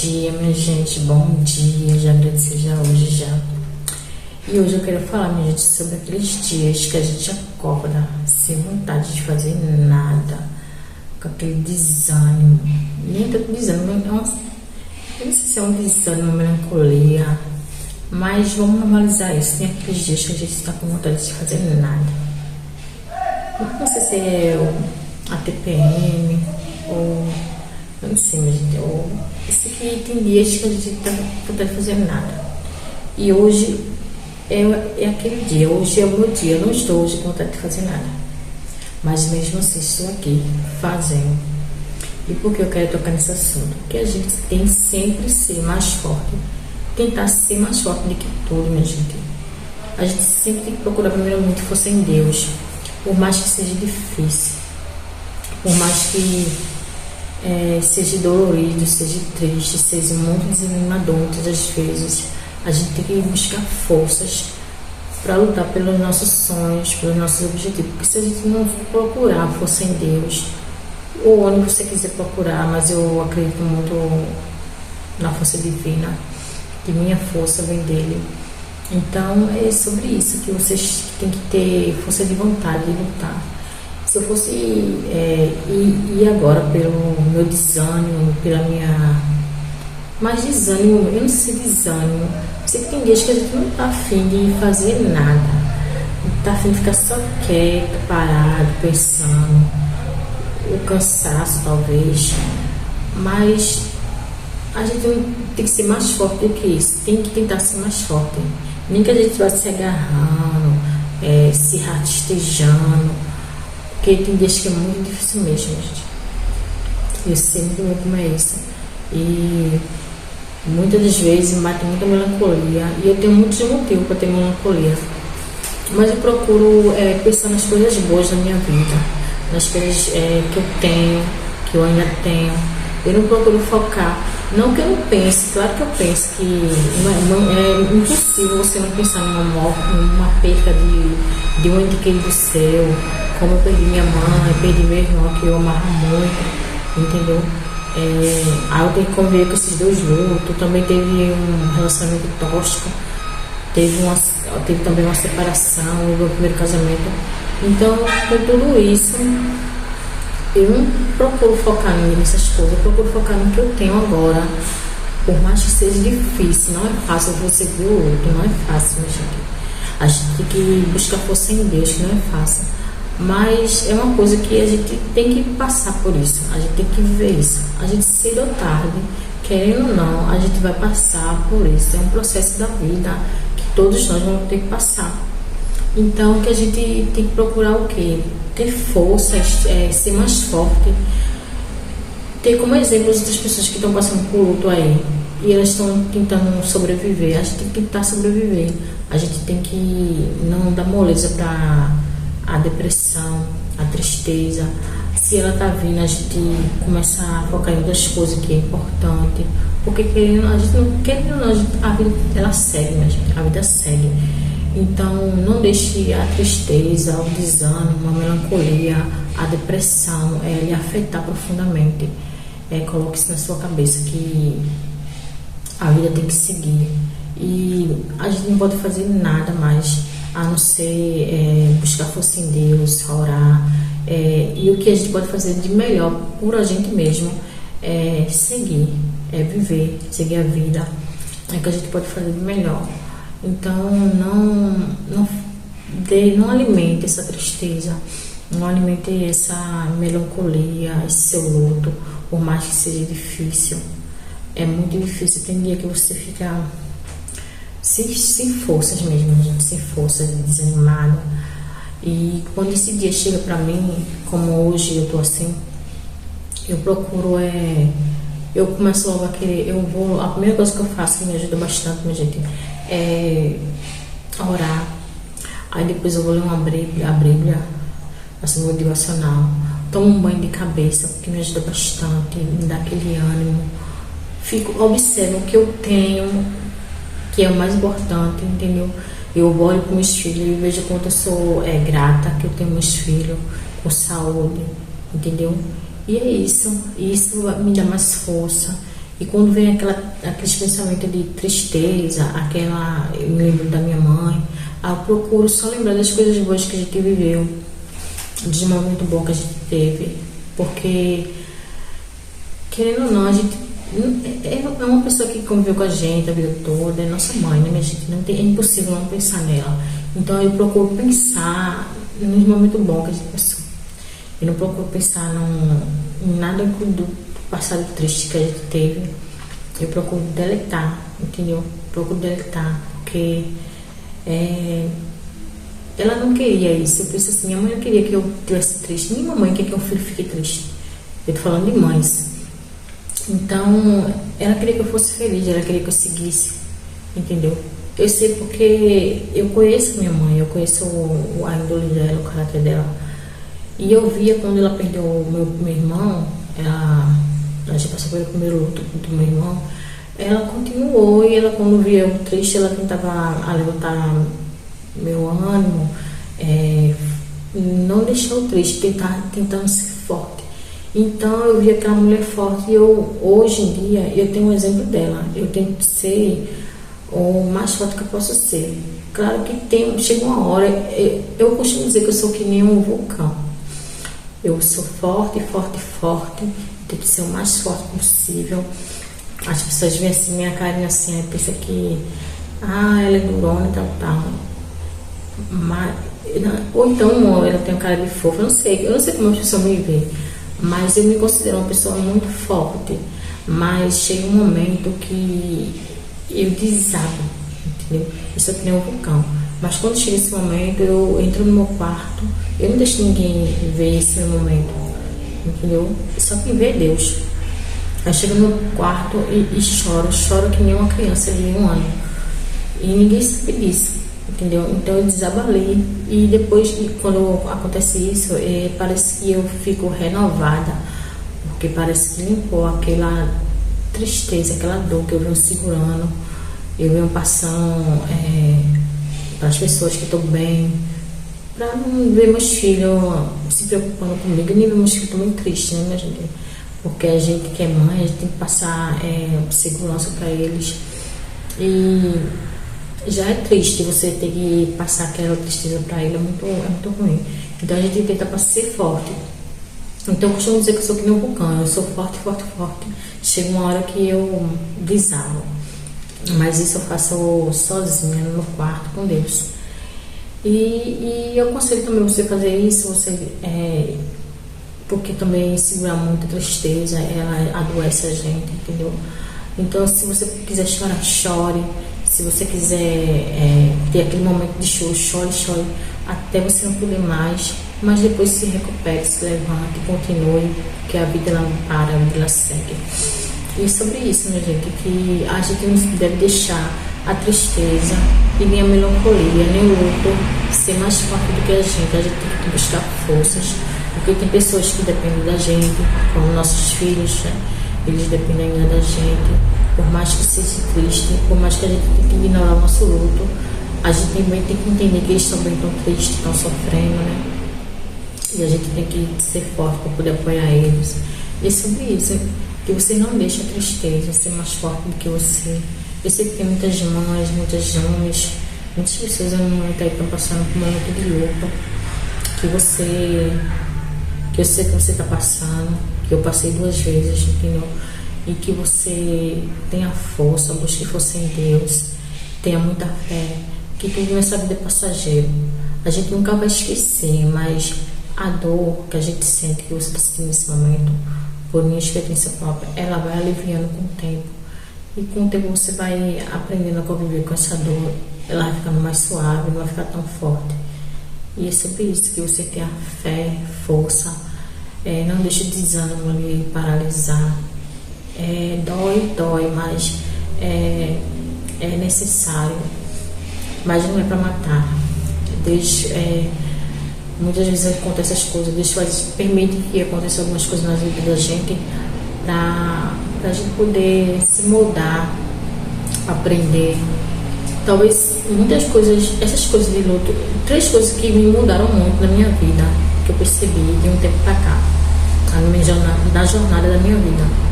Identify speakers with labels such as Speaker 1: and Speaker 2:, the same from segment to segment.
Speaker 1: dia, minha gente, bom dia, já agradeci já hoje já. E hoje eu quero falar, minha gente, sobre aqueles dias que a gente acorda sem vontade de fazer nada, com aquele desânimo, nem tanto desânimo, eu não sei se é um desânimo, uma melancolia, mas vamos normalizar isso. Tem aqueles dias que a gente está com vontade de fazer nada. Não sei se é a TPM ou eu não sei, minha gente. Eu sei que tem dias que a gente está com vontade de fazer nada. E hoje é aquele dia, hoje é o meu dia. Eu não estou hoje com vontade de fazer nada, mas mesmo assim estou aqui fazendo. E por que eu quero tocar nesse assunto? Porque a gente tem que sempre ser mais forte, tentar ser mais forte do que tudo, minha gente. A gente sempre tem que procurar primeiramente força em Deus, por mais que seja difícil, por mais que seja dolorido, seja triste, seja muito desanimador muitas das vezes. A gente tem que buscar forças para lutar pelos nossos sonhos, pelos nossos objetivos. Porque se a gente não procurar força em Deus, ou onde você quiser procurar, mas eu acredito muito na força divina, que minha força vem dele. Então é sobre isso que vocês têm que ter força de vontade de lutar. Se eu fosse ir agora pelo meu desânimo, pela minha... Mas desânimo, eu não sei se desânimo. Eu sei que tem dias que a gente não está afim de fazer nada. Não está afim de ficar só quieto, parado, pensando. O cansaço, talvez. Mas a gente tem que ser mais forte do que isso. Tem que tentar ser mais forte. Nem que a gente vá se agarrando, se rastejando. Porque tem dias que é muito difícil mesmo, gente. Eu sei muito bem como é isso. E muitas das vezes me bate muita melancolia. E eu tenho muitos motivos para ter melancolia. Mas eu procuro pensar nas coisas boas da minha vida, nas coisas que eu tenho, que eu ainda tenho. Eu não procuro focar. Não que eu não pense, claro que eu penso que não é impossível você não pensar numa morte, numa perda de um ente querido seu. Como eu perdi minha mãe, perdi meu irmão, que eu amava muito, entendeu? Aí eu tenho que conviver com esses dois lutos. Também teve um relacionamento tóxico, teve também uma separação no meu primeiro casamento. Então, com tudo isso, eu não procuro focar nessas coisas, eu procuro focar no que eu tenho agora. Por mais que seja difícil, não é fácil você ver o outro, não é fácil, minha gente. A gente tem que buscar força em Deus, que não é fácil. Mas é uma coisa que a gente tem que passar por isso, a gente tem que viver isso. A gente, cedo ou tarde, querendo ou não, a gente vai passar por isso. É um processo da vida que todos nós vamos ter que passar. Então, que a gente tem que procurar o quê? Ter força, ser mais forte. Ter como exemplo as outras pessoas que estão passando por luto aí. E elas estão tentando sobreviver. A gente tem que tentar sobreviver. A gente tem que não dar moleza para a depressão, a tristeza. Se ela tá vindo, a gente começa a focar em outras coisas que é importante. Porque a gente não querendo, a vida ela segue, minha gente, a vida segue. Então não deixe a tristeza, o desânimo, a melancolia, a depressão lhe afetar profundamente. Coloque isso na sua cabeça que a vida tem que seguir. E a gente não pode fazer nada mais a não ser buscar força em Deus, orar. E o que a gente pode fazer de melhor por a gente mesmo é seguir, viver, seguir a vida. É o que a gente pode fazer de melhor. Então não alimente essa tristeza, não alimente essa melancolia, esse seu luto, por mais que seja difícil. É muito difícil, tem dia que você fica sem forças mesmo, gente, sem forças, desanimada. E quando esse dia chega pra mim, como hoje eu tô assim, eu procuro eu começo logo a querer, a primeira coisa que eu faço que me ajuda bastante, minha gente, é orar. Aí depois eu vou ler a Bíblia, assim, motivacional. Tomo um banho de cabeça, porque me ajuda bastante, me dá aquele ânimo. Observo o que eu tenho, que é o mais importante, entendeu? Eu olho para meus filhos e vejo quanto eu sou grata que eu tenho meus filhos com saúde, entendeu? E é isso me dá mais força. E quando vem aqueles pensamentos de tristeza, eu me lembro da minha mãe, eu procuro só lembrar das coisas boas que a gente viveu, dos momentos bons que a gente teve, porque, querendo ou não, a gente é uma pessoa que conviveu com a gente a vida toda, é nossa mãe, né, minha gente? É impossível não pensar nela. Então eu procuro pensar nos momentos bons que a gente passou. Eu não procuro pensar em nada do passado triste que a gente teve. Eu procuro deletar, entendeu? Procuro deletar, porque ela não queria isso. Eu penso assim, minha mãe não queria que eu estivesse triste. Nenhuma mãe quer que um filho fique triste. Eu tô falando de mães. Então, ela queria que eu fosse feliz, ela queria que eu seguisse, entendeu? Eu sei porque eu conheço minha mãe, eu conheço a índole dela, o caráter dela. E eu via quando ela perdeu o meu irmão, a gente passou pelo primeiro luto do meu irmão, ela continuou e ela, quando via eu triste, ela tentava levantar meu ânimo, não deixar eu triste, tentando ser forte. Então eu vi aquela mulher forte e hoje em dia eu tenho um exemplo dela. Eu tento ser o mais forte que eu posso ser. Claro que chega uma hora, eu costumo dizer que eu sou que nem um vulcão. Eu sou forte, forte, forte. Tenho que ser o mais forte possível. As pessoas veem assim minha carinha assim, pensam que ela é durona e tal. Mas, ou então ela tem um cara de fofo, eu não sei como as pessoas me veem. Mas eu me considero uma pessoa muito forte. Mas chega um momento que eu desabo, entendeu? Eu sou que nem um vulcão. Mas quando chega esse momento, eu entro no meu quarto, eu não deixo ninguém ver esse meu momento, entendeu? Só quem vê é Deus. Eu chego no meu quarto e choro que nem uma criança de 1 ano. E ninguém sabe disso, entendeu? Então eu desabalei. E depois, quando acontece isso, parece que eu fico renovada, porque parece que limpou aquela tristeza, aquela dor que eu venho segurando, eu venho passando para as pessoas que estão bem, para não ver meus filhos se preocupando comigo, nem ver meus filhos também tristes, né, minha gente? Porque a gente que é mãe, a gente tem que passar segurança para eles. E já é triste você ter que passar aquela tristeza para ele, é muito ruim. Então a gente tenta ser forte. Então eu costumo dizer que eu sou que nem um vulcão, eu sou forte, forte, forte. Chega uma hora que eu desabo. Mas isso eu faço sozinha no meu quarto com Deus. E eu aconselho também você fazer isso, porque também segura muita tristeza, ela adoece a gente, entendeu? Então se você quiser chorar, chore. Se você quiser ter aquele momento de choro, chore, até você não poder mais, mas depois se recupere, se levante, continue, porque a vida ela não para, a vida ela segue. E é sobre isso, minha gente, que a gente não deve deixar a tristeza e nem a melancolia, nem o luto ser mais forte do que a gente tem que buscar forças, porque tem pessoas que dependem da gente, como nossos filhos, né? Eles dependem ainda da gente. Por mais que seja triste, por mais que a gente tenha que ignorar o nosso luto, a gente também tem que entender que eles também estão tristes, estão sofrendo, né? E a gente tem que ser forte para poder apoiar eles. E é sobre isso, que você não deixe a tristeza ser mais forte do que você. Eu sei que tem muitas mães, muitas homens, muitas pessoas no momento aí que estão passando por um momento de luto, que eu sei que você está passando, que eu passei 2 vezes, entendeu? E que você tenha força, busque força em Deus, tenha muita fé, que tudo nessa vida é passageiro. A gente nunca vai esquecer, mas a dor que a gente sente, que você está sentindo nesse momento, por minha experiência própria, ela vai aliviando com o tempo. E com o tempo você vai aprendendo a conviver com essa dor, ela vai ficando mais suave, não vai ficar tão forte. E é sobre isso, que você tenha fé, força, não deixe o desânimo lhe paralisar. Dói, mas é necessário, mas não é para matar. Deus, muitas vezes acontecem essas coisas, Deus permite que aconteçam algumas coisas na vida da gente para a gente poder se moldar, aprender. Talvez muitas coisas, essas coisas de luto, 3 coisas que me mudaram muito na minha vida, que eu percebi de um tempo para cá, na jornada da minha vida.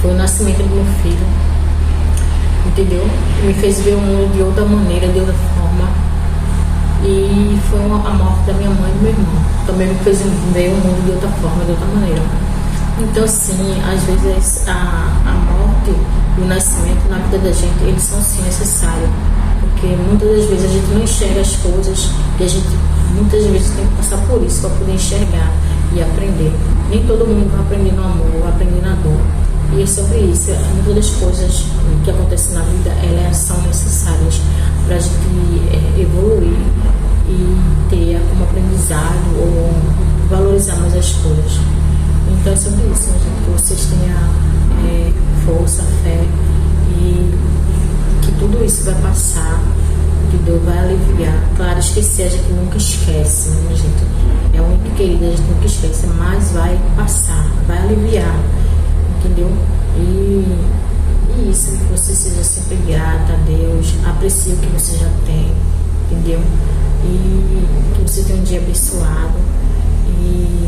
Speaker 1: Foi o nascimento do meu filho, entendeu? Me fez ver o mundo de outra maneira, de outra forma. E foi a morte da minha mãe e do meu irmão. Também me fez ver o mundo de outra forma, de outra maneira. Então, sim, às vezes a morte e o nascimento na vida da gente, eles são sim necessários. Porque muitas das vezes a gente não enxerga as coisas e a gente muitas vezes tem que passar por isso para poder enxergar e aprender. Nem todo mundo vai aprender no amor, vai aprender na dor. E é sobre isso, muitas das coisas que acontecem na vida, elas são necessárias para a gente evoluir e ter como aprendizado ou valorizar mais as coisas. Então é sobre isso, minha gente, que vocês tenham força, fé e que tudo isso vai passar, que Deus vai aliviar. Claro, esquecer a gente nunca esquece, minha gente. É o único querido, a gente nunca esquece, mas vai passar, vai aliviar, entendeu? E isso, que você seja sempre grata a Deus, aprecie o que você já tem, entendeu? E que você tenha um dia abençoado e